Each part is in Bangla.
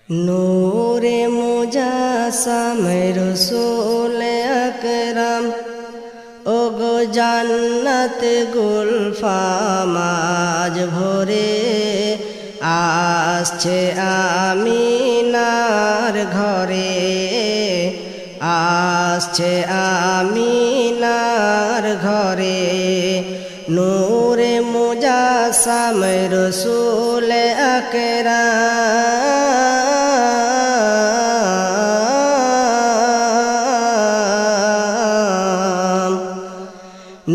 নূরে মুজাসসাম রসূল আকরাম ওগো জান্নাত গুলফাম আজ ভরে আসছে আমিনার ঘরে, আসছে আমিনার ঘরে। নূরে মুজাসসাম রসূল আকরাম,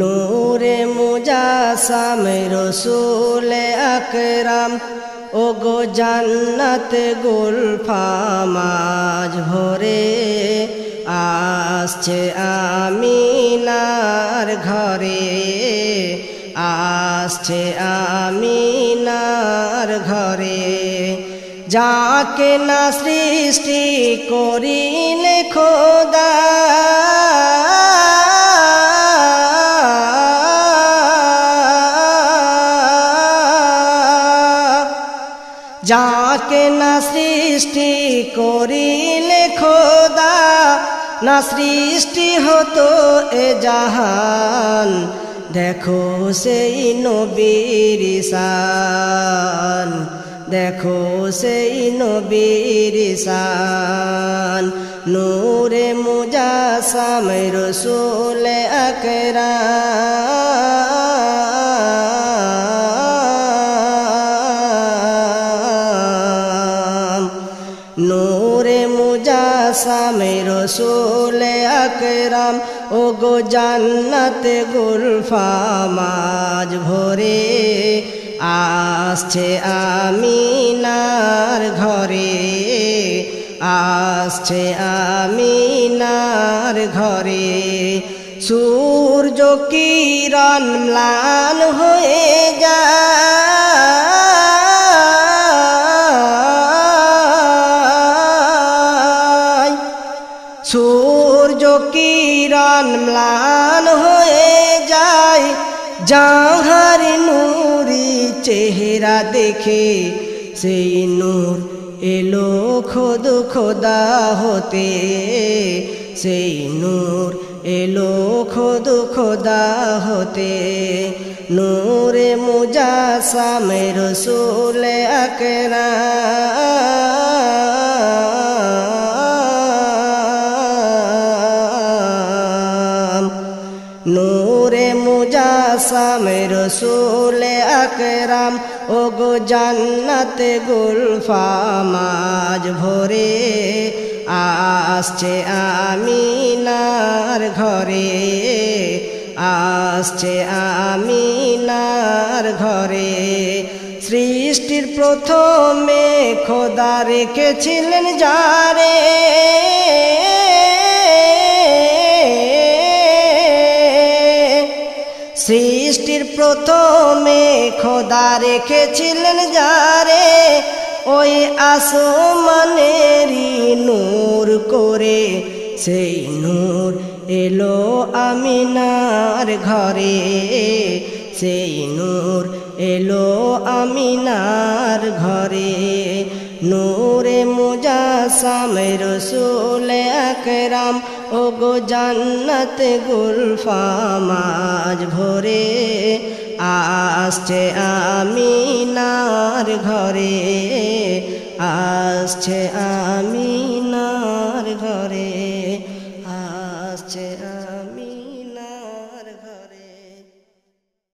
নূরে মুজাসসাম রসূল আকরাম ওগো জান্নাত গুলফাম আজ ভরে আসছে আমিনার ঘরে, আসছে আমিনার ঘরে। যাকে না সৃষ্টি করিলে খোদা, যাকে না সৃষ্টি করিলে খোদা, না সৃষ্টি হতো এ জাহান। দেখো সেই নবীর শান, দেখো সেই নবীর শান। নূরে মুজাসসাম রসূল আকরাম, নূরে মুজাসসাম রসূল আকরাম ওগো জান্নাত গুলফাম আজ ভরে আসছে আমিনার ঘরে, আসছে আমিনার ঘরে। সূর্য কিরণ ম্লান হয়ে যায়, সূর্য কিরণ ম্লান হয়ে যায়। যাহার নূরি চেহারা দেখে সেই নূর এলো খোদ খোদা হতে, সেই নূর এলো খোদ খোদা হতে। নূরে মুজাসসাম রসূল আকরাম, নূরে মুজাসসাম রসূল আকরাম ওগো জান্নাত গুলফাম আজ ভরে আসছে আমিনার ঘরে, আসছে আমিনার ঘরে। সৃষ্টির প্রথমে খোদা রেখেছিলেন যারে, সৃষ্টির প্রথমে খোদা রেখেছিলেন যারে। ওই আসমানেরই নূর করে সেই নূর এলো আমিনার ঘরে, সেই নূর এলো আমিনার ঘরে। নূরে মুজাসসাম রসূল আকরাম ওগো জান্নাত গুলফাম আজ ভরে আসছে আমিনার ঘরে, আসছে আমিনার ঘরে, আসছে।